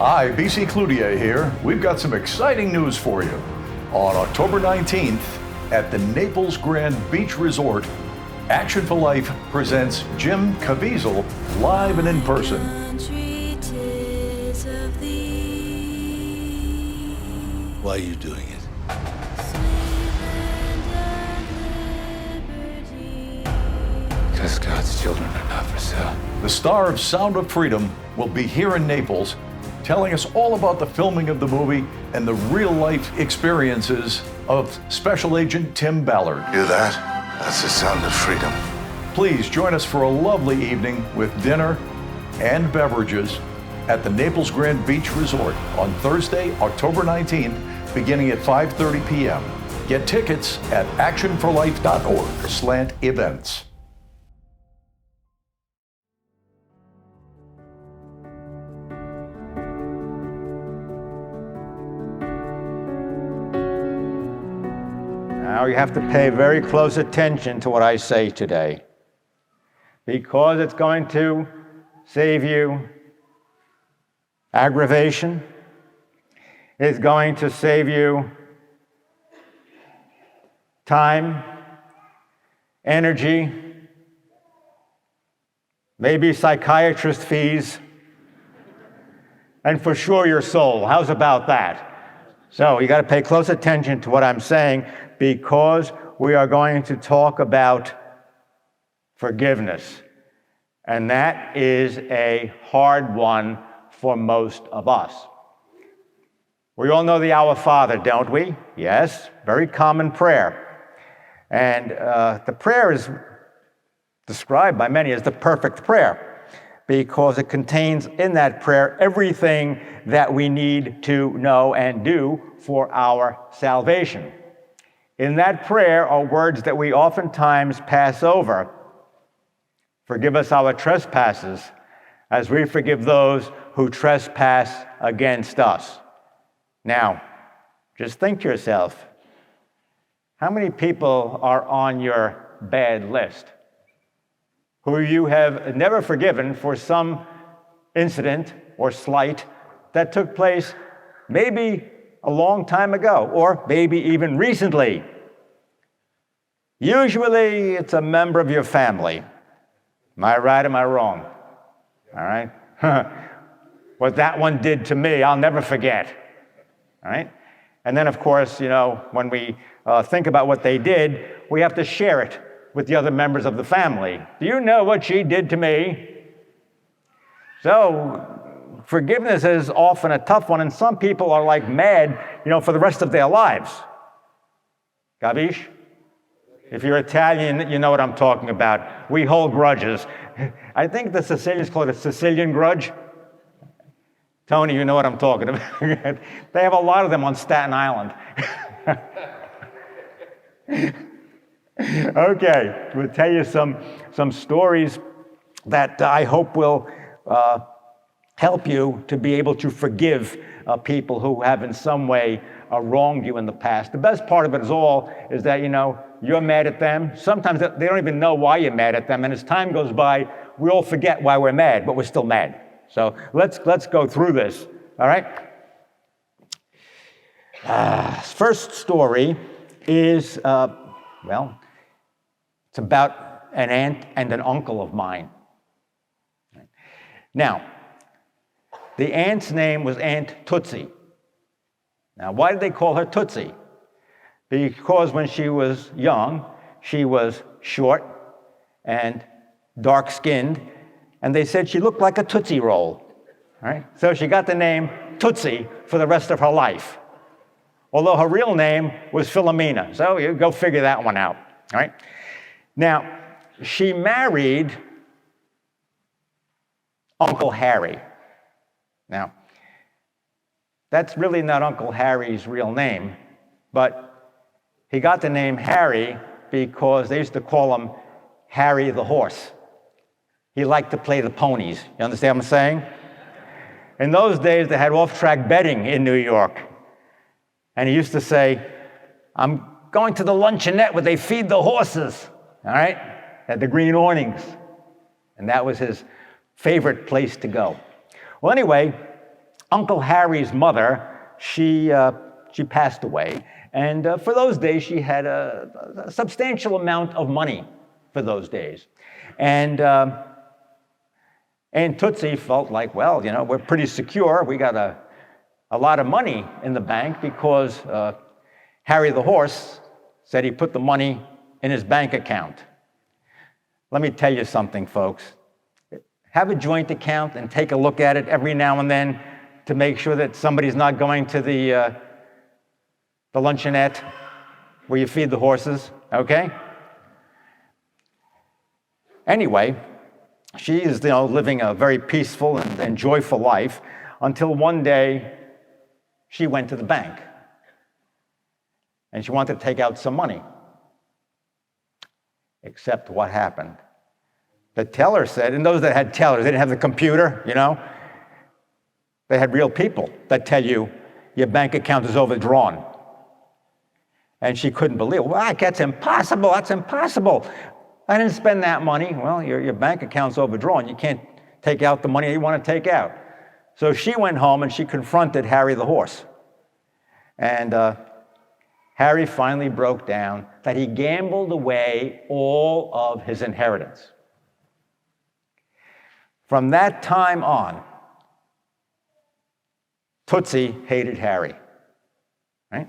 Hi, BC Cloutier here. We've got some exciting news for you. On October 19th, at the Naples Grand Beach Resort, Action for Life presents Jim Caviezel live and in person. Why are you doing it? Because God's children are not for sale. The star of Sound of Freedom will be here in Naples, telling us all about the filming of the movie and the real-life experiences of Special Agent Tim Ballard. Hear that? That's the sound of freedom. Please join us for a lovely evening with dinner and beverages at the Naples Grand Beach Resort on Thursday, October 19th, beginning at 5:30 p.m. Get tickets at actionforlife.org/events. Now you have to pay very close attention to what I say today, because it's going to save you aggravation. It's going to save you time, energy, maybe psychiatrist fees, and for sure your soul. How's about that? So you got to pay close attention to what I'm saying, because we are going to talk about forgiveness. And that is a hard one for most of us. We all know the Our Father, don't we? Yes, very common prayer. And the prayer is described by many as the perfect prayer, because it contains in that prayer everything that we need to know and do for our salvation. In that prayer are words that we oftentimes pass over. Forgive us our trespasses, as we forgive those who trespass against us. Now, just think to yourself, how many people are on your bad list who you have never forgiven for some incident or slight that took place maybe a long time ago, or maybe even recently? Usually it's a member of your family. Am I right, am I wrong? All right? What that one did to me, I'll never forget. All right? And then, of course, when we think about what they did, we have to share it with the other members of the family. Do you know what she did to me? So, forgiveness is often a tough one, and some people are like mad, for the rest of their lives. Capisce? If you're Italian, you know what I'm talking about. We hold grudges. I think the Sicilians call it a Sicilian grudge. Tony, you know what I'm talking about. They have a lot of them on Staten Island. Okay, we'll tell you some stories that I hope will help you to be able to forgive people who have in some way wronged you in the past. The best part of it is that, you're mad at them. Sometimes they don't even know why you're mad at them, and as time goes by, we all forget why we're mad, but we're still mad. So let's go through this, all right? First story is, it's about an aunt and an uncle of mine. Now, the aunt's name was Aunt Tootsie. Now, why did they call her Tootsie? Because when she was young, she was short and dark-skinned, and they said she looked like a Tootsie Roll. All right? So she got the name Tootsie for the rest of her life, although her real name was Philomena. So you go figure that one out. All right? Now, she married Uncle Harry. Now, that's really not Uncle Harry's real name, but he got the name Harry because they used to call him Harry the horse. He liked to play the ponies. You understand what I'm saying? In those days, they had off-track betting in New York. And he used to say, I'm going to the luncheonette where they feed the horses, all right, at the Green Awnings. And that was his favorite place to go. Well, anyway, Uncle Harry's mother, she passed away. And for those days, she had a substantial amount of money for those days. And Tootsie felt like, well, you know, we're pretty secure. We got a lot of money in the bank because Harry the horse said he put the money in his bank account. Let me tell you something, folks. Have a joint account and take a look at it every now and then to make sure that somebody's not going to the luncheonette where you feed the horses, okay? Anyway, she is, living a very peaceful and joyful life until one day she went to the bank and she wanted to take out some money. Except what happened? The teller said, and those that had tellers, they didn't have the computer, they had real people that tell you your bank account is overdrawn. And she couldn't believe it. Well, that's impossible. That's impossible. I didn't spend that money. Well, your bank account's overdrawn. You can't take out the money you want to take out. So she went home and she confronted Harry the horse. And Harry finally broke down that he gambled away all of his inheritance. From that time on, Tootsie hated Harry, right?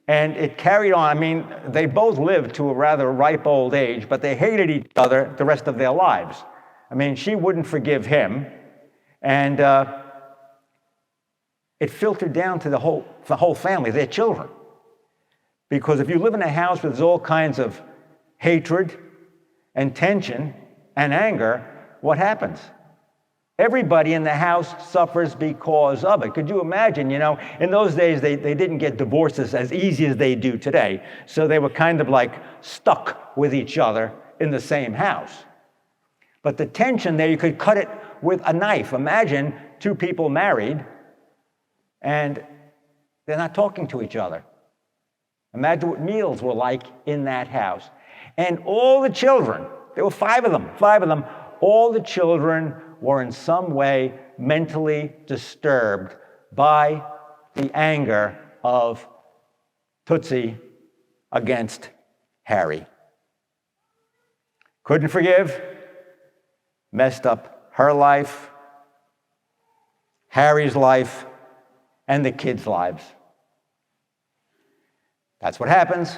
And it carried on. I mean, they both lived to a rather ripe old age, but they hated each other the rest of their lives. I mean, she wouldn't forgive him, and it filtered down to the whole family, their children. Because if you live in a house where there's all kinds of hatred and tension and anger, what happens? Everybody in the house suffers because of it. Could you imagine, in those days, they didn't get divorces as easy as they do today. So they were kind of like stuck with each other in the same house. But the tension there, you could cut it with a knife. Imagine two people married and they're not talking to each other. Imagine what meals were like in that house. And all the children, there were five of them, all the children were in some way mentally disturbed by the anger of Tootsie against Harry. Couldn't forgive, messed up her life, Harry's life, and the kids' lives. That's what happens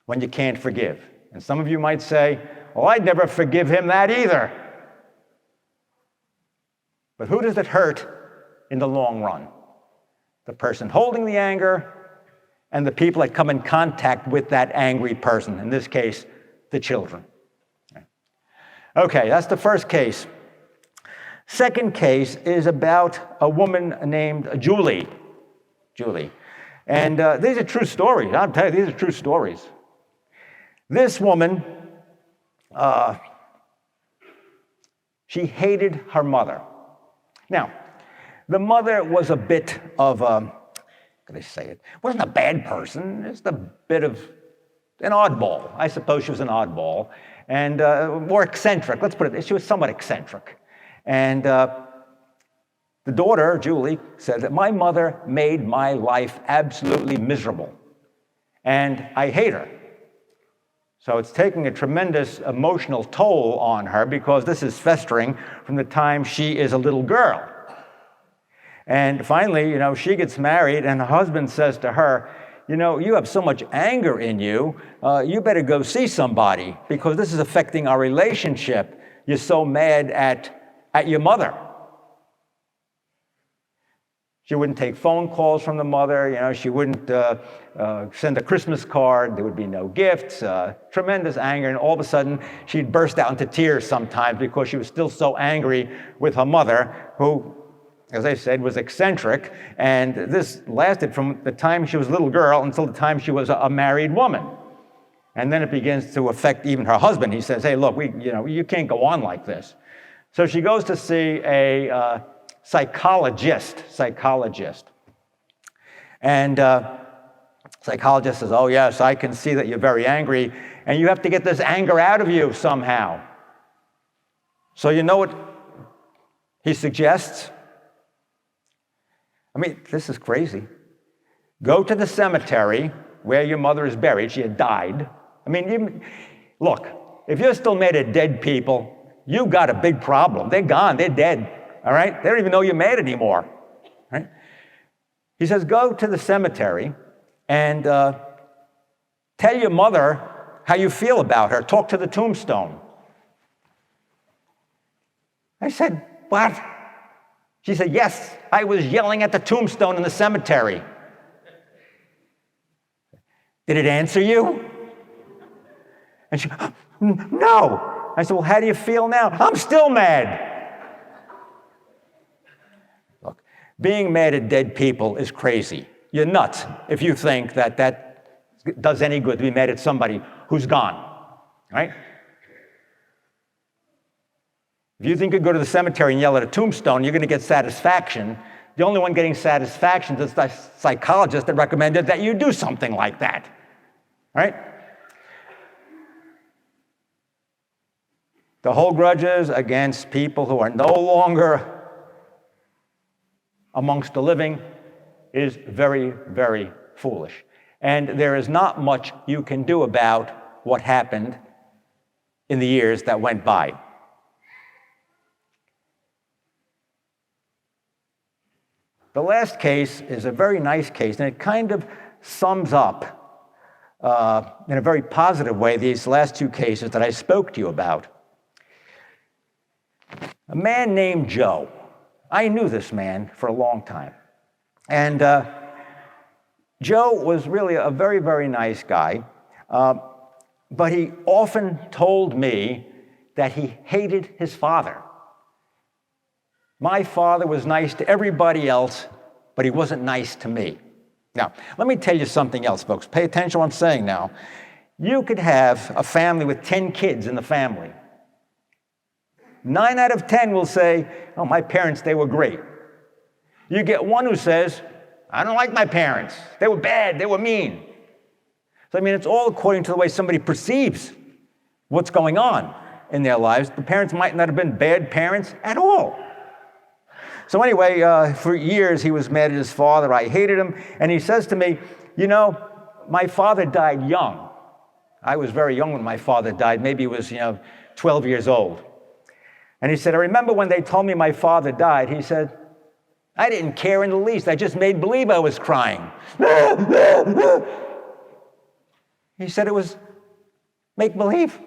when you can't forgive. And some of you might say, well, I'd never forgive him that either. But who does it hurt in the long run? The person holding the anger and the people that come in contact with that angry person, in this case, the children. Okay, that's the first case. Second case is about a woman named Julie. And these are true stories. I'll tell you, these are true stories. This woman, she hated her mother. Now, the mother was a bit of wasn't a bad person, just a bit of an oddball. I suppose she was an oddball. And more eccentric, let's put it, she was somewhat eccentric. And the daughter, Julie, said that my mother made my life absolutely miserable. And I hate her. So it's taking a tremendous emotional toll on her because this is festering from the time she is a little girl. And finally, she gets married and her husband says to her, you have so much anger in you, you better go see somebody because this is affecting our relationship. You're so mad at your mother. She wouldn't take phone calls from the mother, she wouldn't send a Christmas card, there would be no gifts, tremendous anger, and all of a sudden she'd burst out into tears sometimes because she was still so angry with her mother, who, as I said, was eccentric, and this lasted from the time she was a little girl until the time she was a married woman. And then it begins to affect even her husband. He says, hey, look, you can't go on like this. So she goes to see a psychologist. And psychologist says, oh yes, I can see that you're very angry, and you have to get this anger out of you somehow. So you know what he suggests? I mean, this is crazy. Go to the cemetery where your mother is buried. She had died. I mean, look, if you're still mad at dead people, you got a big problem. They're gone. They're dead. All right? They don't even know you're mad anymore. Right? He says, go to the cemetery and tell your mother how you feel about her. Talk to the tombstone. I said, what? She said, yes, I was yelling at the tombstone in the cemetery. Did it answer you? And she, no. I said, well, how do you feel now? I'm still mad. Look, being mad at dead people is crazy. You're nuts if you think that that does any good to be mad at somebody who's gone, right? If you think you go to the cemetery and yell at a tombstone, you're going to get satisfaction. The only one getting satisfaction is the psychologist that recommended that you do something like that, right? To hold grudges against people who are no longer amongst the living is very, very foolish. And there is not much you can do about what happened in the years that went by. The last case is a very nice case, and it kind of sums up in a very positive way these last two cases that I spoke to you about. A man named Joe. I knew this man for a long time. And Joe was really a very, very nice guy, but he often told me that he hated his father. My father was nice to everybody else, but he wasn't nice to me. Now, let me tell you something else, folks. Pay attention to what I'm saying now. You could have a family with 10 kids in the family. 9 out of 10 will say, oh, my parents, they were great. You get one who says, I don't like my parents. They were bad. They were mean. So, I mean, it's all according to the way somebody perceives what's going on in their lives. The parents might not have been bad parents at all. So anyway, for years he was mad at his father. I hated him. And he says to me, you know, my father died young. I was very young when my father died. Maybe he was, 12 years old. And he said, I remember when they told me my father died, he said, I didn't care in the least. I just made believe I was crying. He said it was make believe.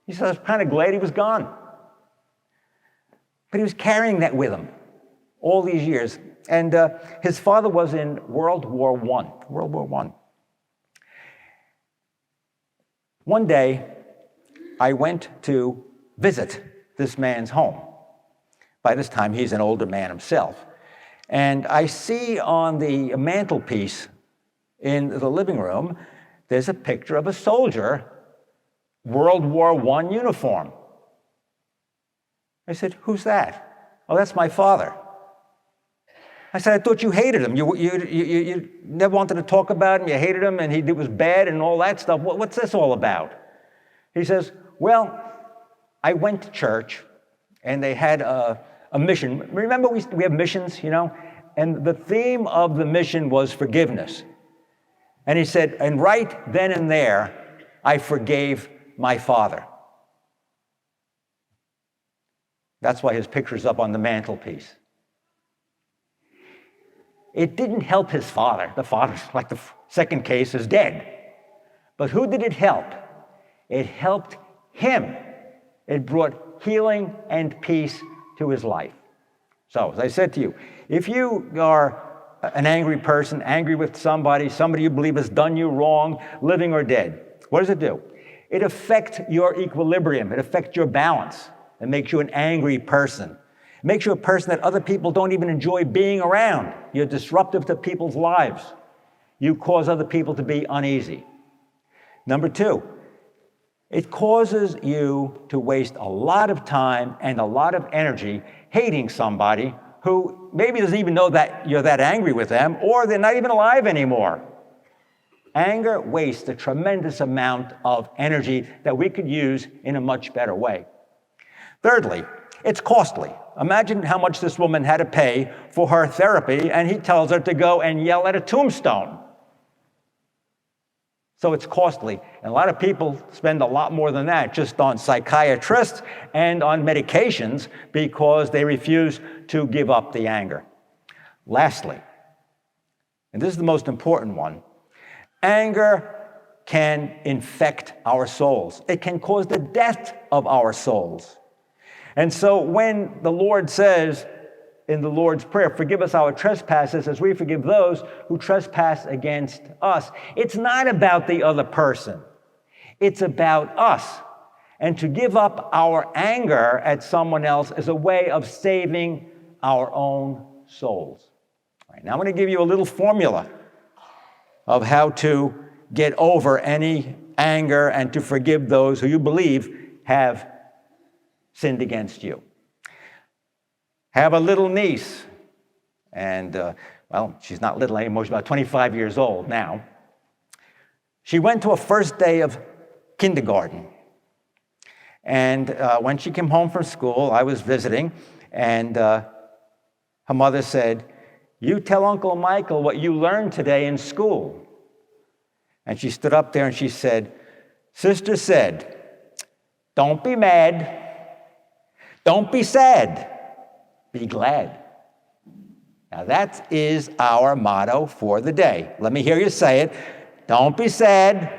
He said, I was kind of glad he was gone. But he was carrying that with him all these years. And his father was in World War I. One day, I went to visit this man's home. By this time, he's an older man himself. And I see on the mantelpiece in the living room, there's a picture of a soldier, World War I uniform. I said, who's that? Oh, that's my father. I said, I thought you hated him. You never wanted to talk about him. You hated him, and he was bad and all that stuff. What's this all about? He says, well, I went to church, and they had a mission. Remember, we have missions, and the theme of the mission was forgiveness. And he said, and right then and there, I forgave my father. That's why his picture's up on the mantelpiece. It didn't help his father. The father, like the second case, is dead. But who did it help? It helped him. It brought healing and peace to his life. So, as I said to you, if you are an angry person, angry with somebody you believe has done you wrong, living or dead, what does it do? It affects your equilibrium. It affects your balance. It makes you an angry person. It makes you a person that other people don't even enjoy being around. You're disruptive to people's lives. You cause other people to be uneasy. Number two, it causes you to waste a lot of time and a lot of energy hating somebody who maybe doesn't even know that you're that angry with them, or they're not even alive anymore. Anger wastes a tremendous amount of energy that we could use in a much better way. Thirdly, It's costly. Imagine how much this woman had to pay for her therapy, and he tells her to go and yell at a tombstone. So it's costly. And a lot of people spend a lot more than that just on psychiatrists and on medications because they refuse to give up the anger. Lastly, and this is the most important one, anger can infect our souls. It can cause the death of our souls. And so when the Lord says in the Lord's Prayer, forgive us our trespasses as we forgive those who trespass against us, it's not about the other person. It's about us. And to give up our anger at someone else is a way of saving our own souls. All right, now I'm going to give you a little formula of how to get over any anger and to forgive those who you believe have sinned against you. Have a little niece, and well, she's not little anymore, she's about 25 years old now. She went to a first day of kindergarten, and when she came home from school, I was visiting, and her mother said, "You tell Uncle Michael what you learned today in school." And she stood up there and she said, "Sister said, don't be mad, don't be sad, be glad." Now that is our motto for the day. Let me hear you say it. Don't be sad.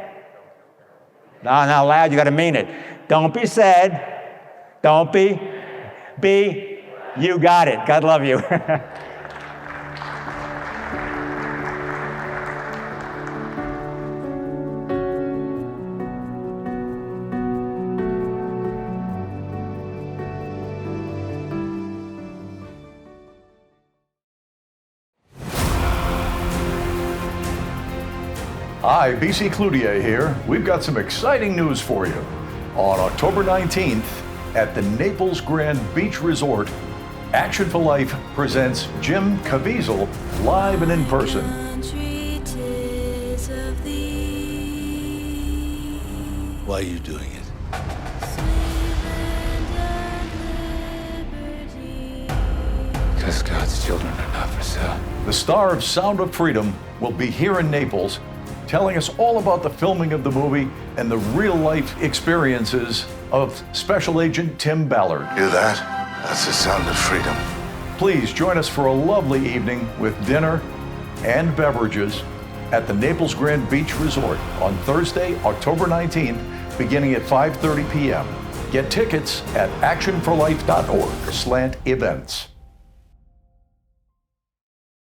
No, not loud, you got to mean it. Don't be sad. Don't be. You got it. God love you. Hi, BC Cloutier here. We've got some exciting news for you. On October 19th, at the Naples Grand Beach Resort, Action for Life presents Jim Caviezel live and in person. Why are you doing it? Because God's children are not for sale. The star of Sound of Freedom will be here in Naples, telling us all about the filming of the movie and the real-life experiences of Special Agent Tim Ballard. Hear that? That's the sound of freedom. Please join us for a lovely evening with dinner and beverages at the Naples Grand Beach Resort on Thursday, October 19th, beginning at 5:30 p.m. Get tickets at actionforlife.org/events.